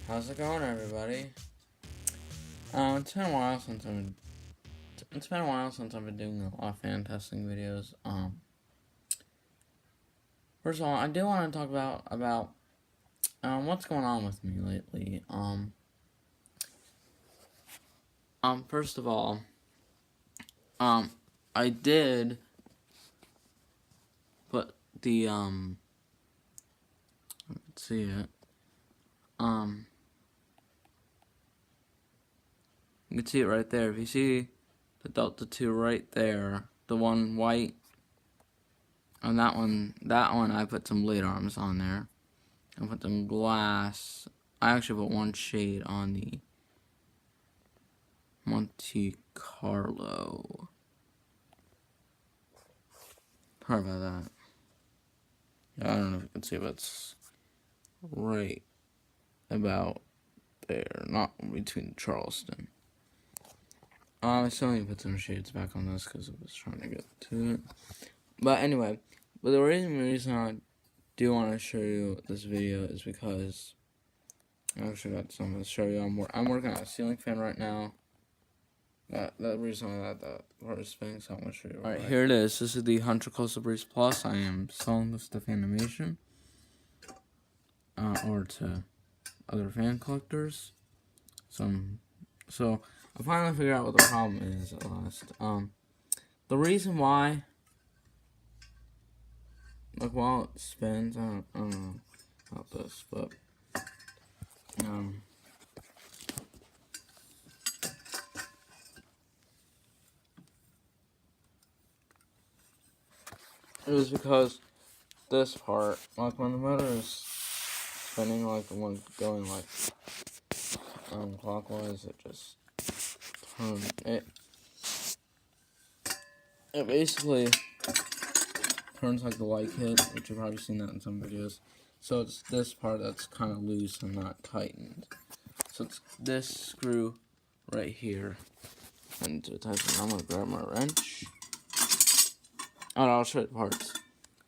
How's it going, everybody? It's been a while since I've been doing a lot of fan testing videos. First of all, I do want to talk about what's going on with me lately. First of all, I did put the let's see it. You can see it right there. If you see the Delta 2 right there, the one white, and that one I put some lid arms on there. I put some glass. I actually put one shade on the Monte Carlo. Sorry about that. I don't know if you can see, but it's right about there, not between Charleston. I still need to put some shades back on this because I was trying to get to it. But anyway, the reason I do want to show you this video is because I actually got something to show you. I'm working on a ceiling fan right now. The reason why that part is spinning, so I'm going to show you. Alright, here it is. This is the Hunter Coastal Breeze Plus. I am selling this to Fanimation. Or to other fan collectors. So I finally figured out what the problem is at last. The reason why, like, while it spins, I don't know about this, but it was because this part, like when the motor is spinning, like the one going like clockwise, it just turns it basically turns like the light kit, which you've probably seen that in some videos. So it's this part that's kind of loose and not tightened. So it's this screw right here. And to tighten, I'm gonna grab my wrench. Oh, I'll show you the parts.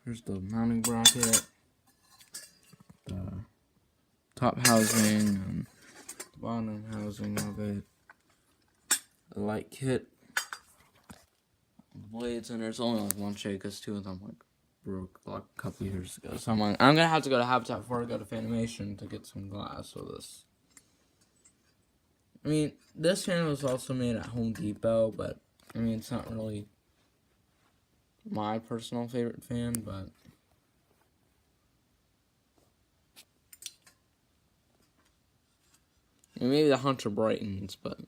Here's the mounting bracket, the top housing, and the bottom housing of it, the light kit, the blades, and there's only like one shade because two of them like broke like a couple years ago. So I'm gonna have to go to Habitat before I go to Fanimation to get some glass for this. I mean, this fan was also made at Home Depot, but I mean it's not really my personal favorite fan, but maybe the Hunter Brightons, but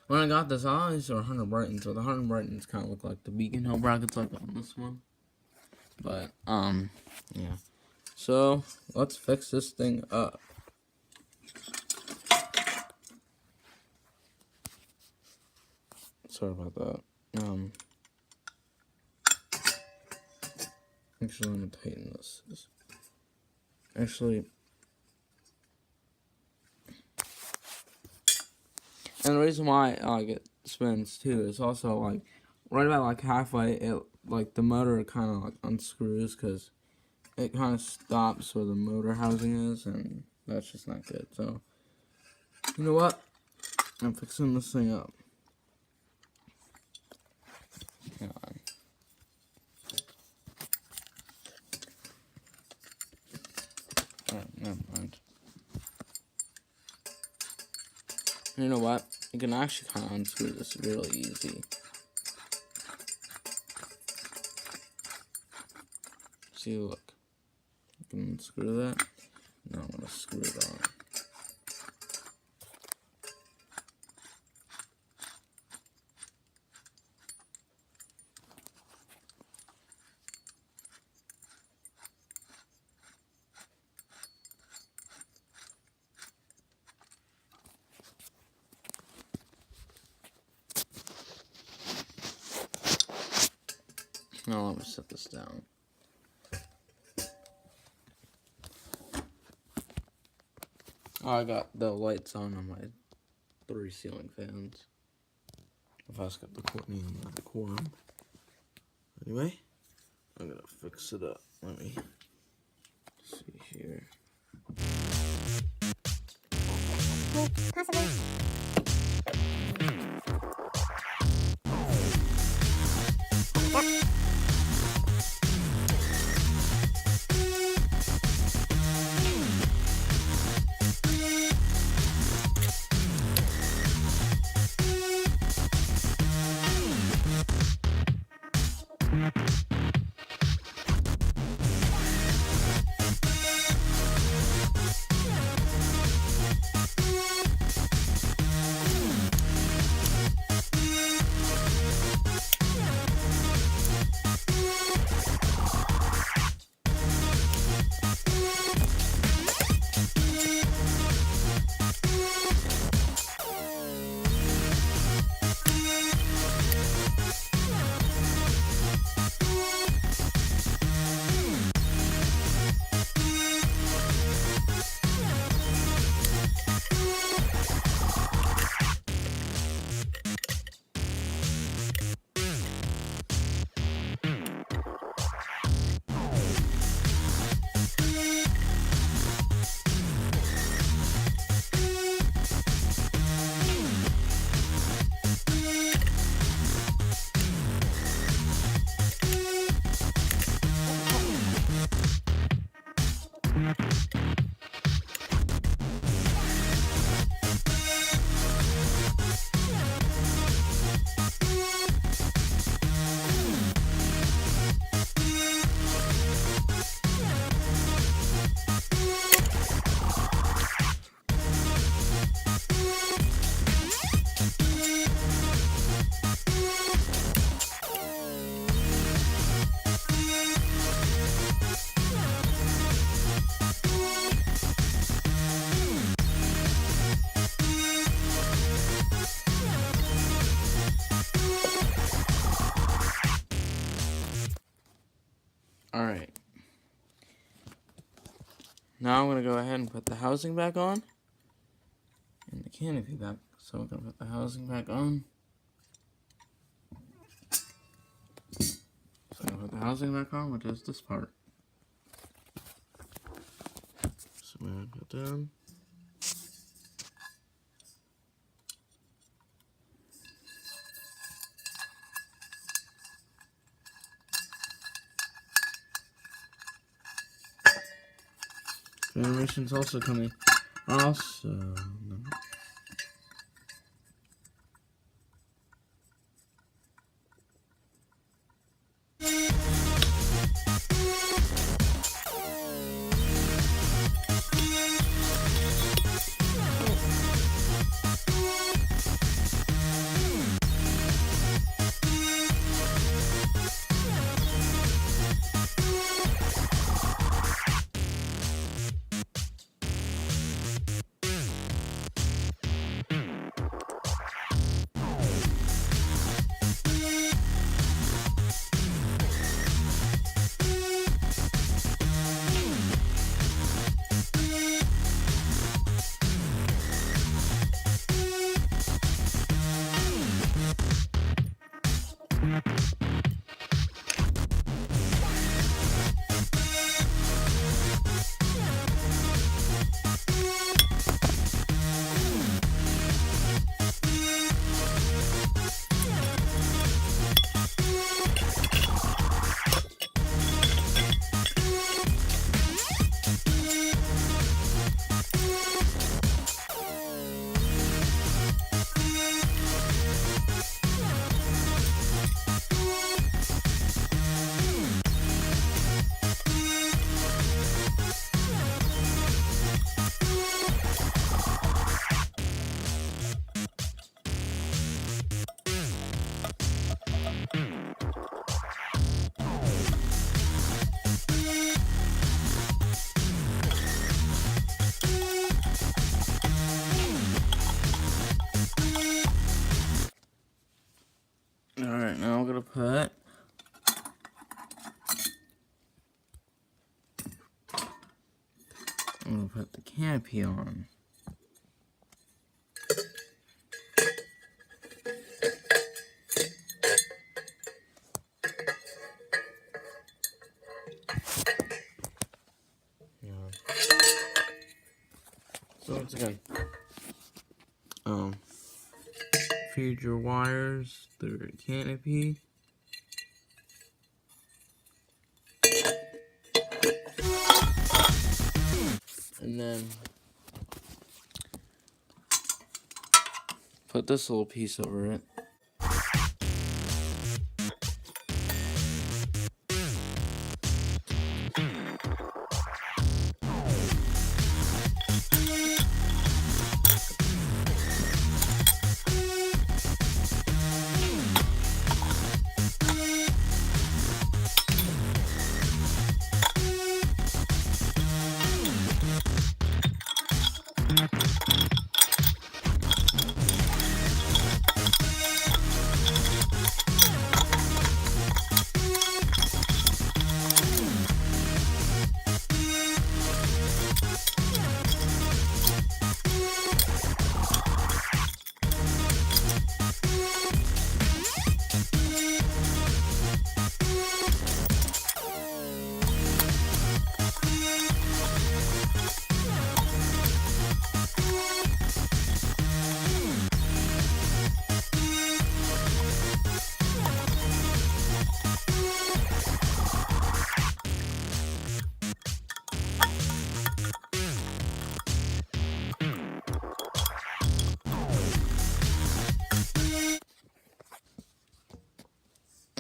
when I got this, all these are Hunter Brightons, so the Hunter Brightons kind of look like the Beacon Hill brackets like on this one. But, yeah. So, let's fix this thing up. Sorry about that. Actually, I'm gonna tighten this. Actually, and the reason why it spins too is also like right about like halfway, it like the motor kind of like unscrews because it kind of stops where the motor housing is, and that's just not good. So, you know what? I'm fixing this thing up. Hang on. Never mind. You know what? You can actually kind of unscrew this really easy. See, look. You can unscrew that. Now I'm going to screw it on. Now let me set this down. Oh, I got the lights on my 3 ceiling fans. If I got the Courtney and the quorum. Anyway, I'm gonna fix it up. Let me see here. Possibly. Alright. Now I'm going to go ahead and put the housing back on. And the canopy back. So we're going to put the housing back on. So I'm going to put the housing back on, which is this part. So I'm going to put it down. Fanimation's also coming. Also, no. Alright, now I'm going to put the canopy on. So once again, feed your wires through your canopy. And then put this little piece over it.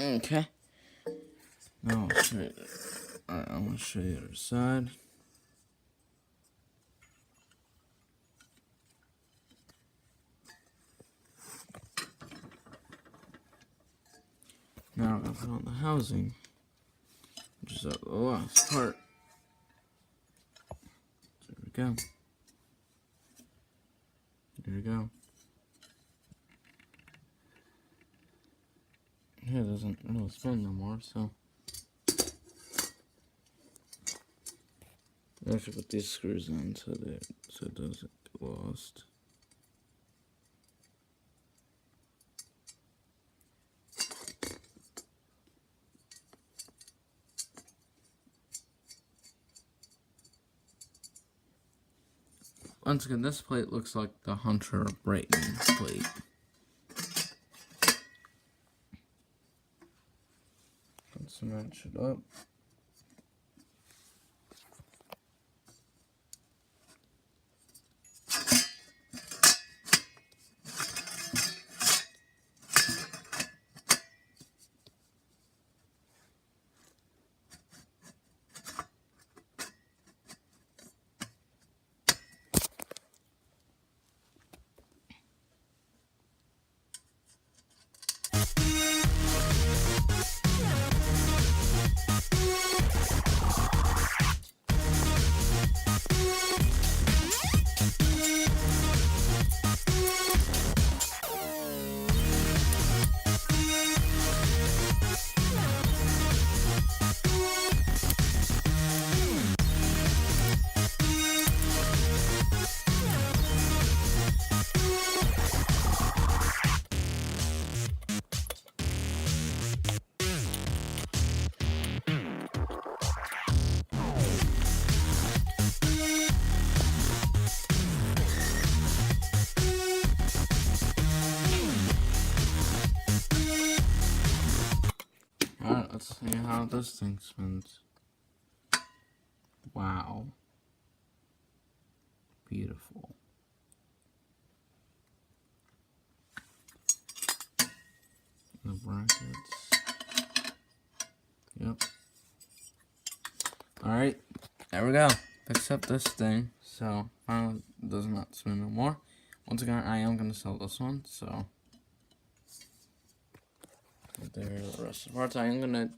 Okay. Now I'll show you. Alright, I'm gonna show you the other side. Now I'm gonna put on the housing, which is the last part. There we go. There we go. Yeah, it doesn't really spin no more, so I have to put these screws in so it doesn't get lost. Once again, this plate looks like the Hunter Brayton plate. Let's match it up. Alright, let's see how this thing spins. Wow. Beautiful. The brackets. Yep. Alright, there we go. Fix up this thing. So, finally it does not spin no more. Once again, I am going to sell this one, so there are the rest of the parts. I am going to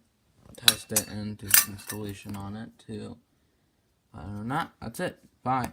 test it and do some installation on it too. Other than that, that's it. Bye.